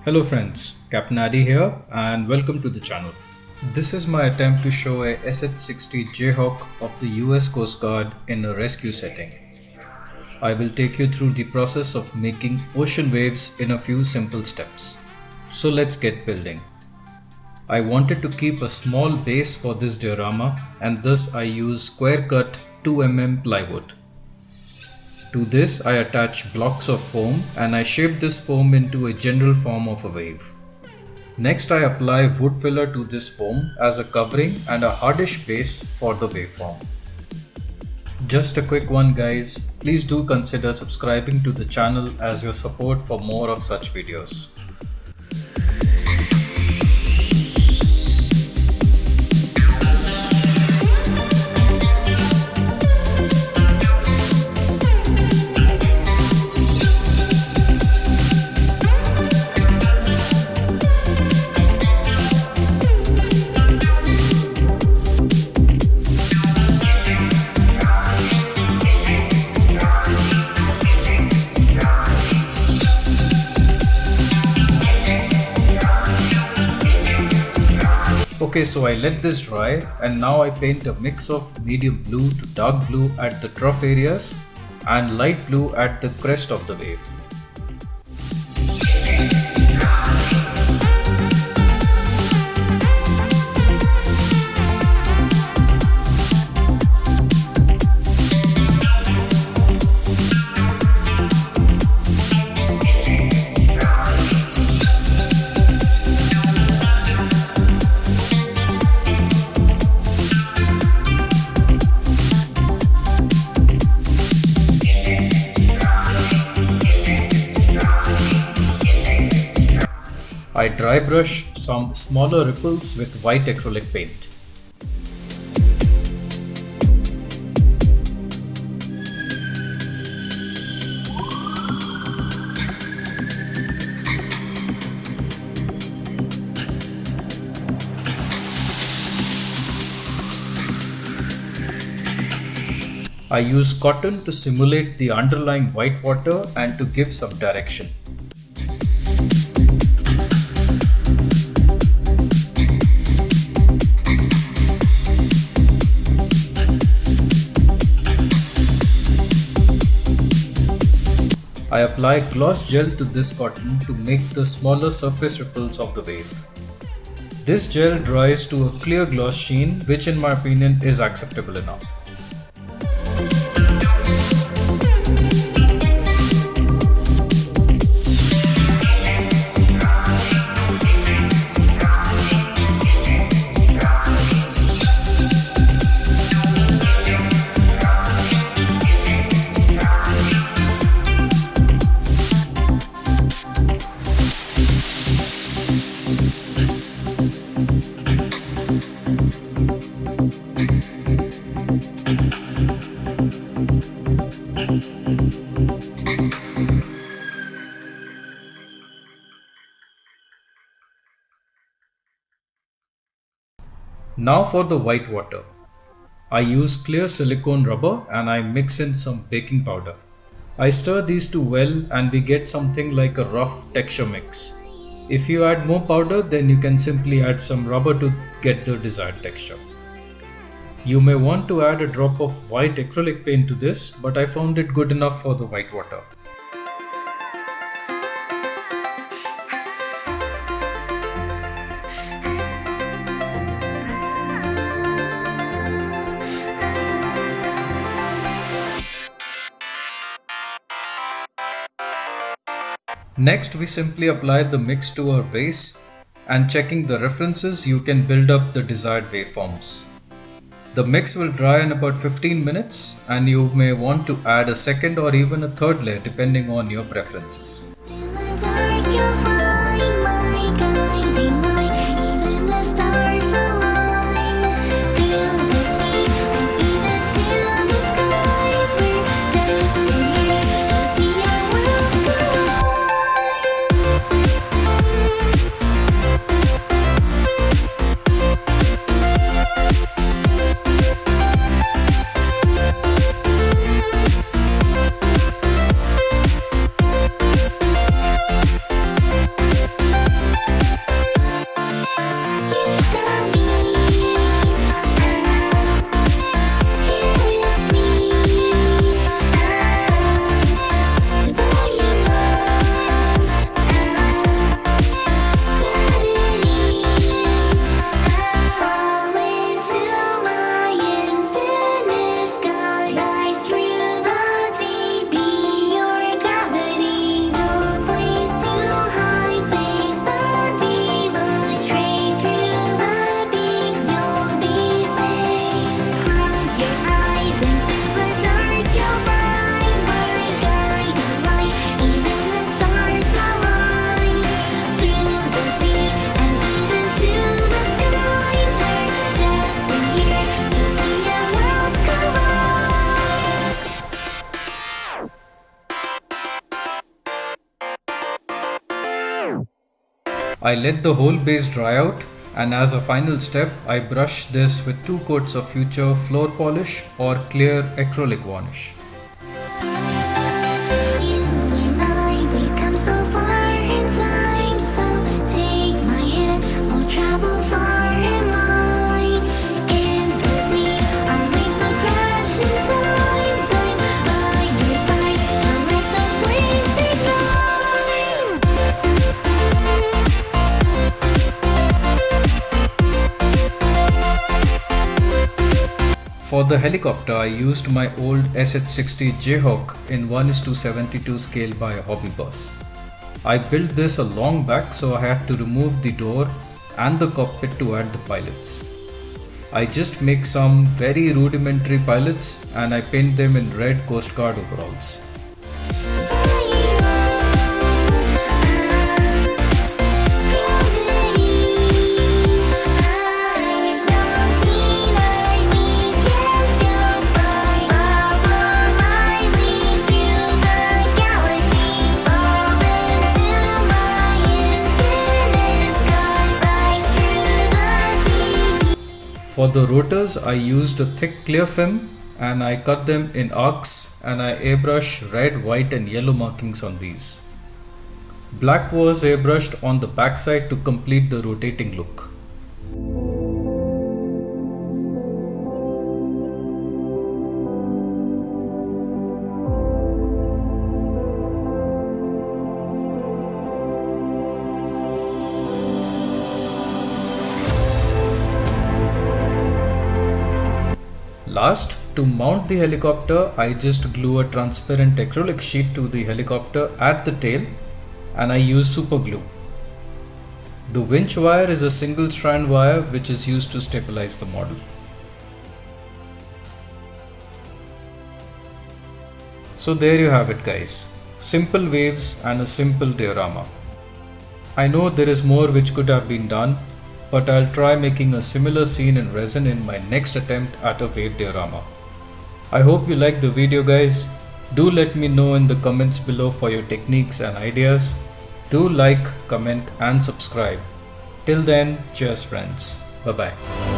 Hello friends, Captain Addy here and welcome to the channel. This is my attempt to show a SH-60 Jayhawk of the US Coast Guard in a rescue setting. I will take you through the process of making ocean waves in a few simple steps. So let's get building. I wanted to keep a small base for this diorama and thus I use square cut 2 mm plywood. To this I attach blocks of foam and I shape this foam into a general form of a wave. Next I apply wood filler to this foam as a covering and a hardish base for the waveform. Just a quick one guys, please do consider subscribing to the channel as your support for more of such videos. Okay, so I let this dry and now I paint a mix of medium blue to dark blue at the trough areas and light blue at the crest of the wave. I dry brush some smaller ripples with white acrylic paint. I use cotton to simulate the underlying white water and to give some direction. I apply gloss gel to this cotton to make the smaller surface ripples of the wave. This gel dries to a clear gloss sheen, which in my opinion is acceptable enough. Now for the white water. I use clear silicone rubber and I mix in some baking powder. I stir these two well and we get something like a rough texture mix. If you add more powder, then you can simply add some rubber to get the desired texture. You may want to add a drop of white acrylic paint to this, but I found it good enough for the white water. Next, we simply apply the mix to our base and checking the references, you can build up the desired waveforms. The mix will dry in about 15 minutes and you may want to add a second or even a third layer depending on your preferences. I let the whole base dry out, and as a final step I brush this with 2 coats of future floor polish or clear acrylic varnish. For the helicopter, I used my old SH60 Jayhawk in 1:72 scale by Hobbyboss. I built this a long back, so I had to remove the door and the cockpit to add the pilots. I just make some very rudimentary pilots and I paint them in red Coast Guard overalls. For the rotors, I used a thick clear film and I cut them in arcs and I airbrush red, white and yellow markings on these. Black was airbrushed on the backside to complete the rotating look. Last, to mount the helicopter, I just glue a transparent acrylic sheet to the helicopter at the tail and I use super glue. The winch wire is a single strand wire which is used to stabilize the model. So there you have it guys, simple waves and a simple diorama. I know there is more which could have been done, but I'll try making a similar scene in resin in my next attempt at a wave diorama. I hope you liked the video guys. Do let me know in the comments below for your techniques and ideas. Do like, comment and subscribe. Till then, cheers friends. Bye bye.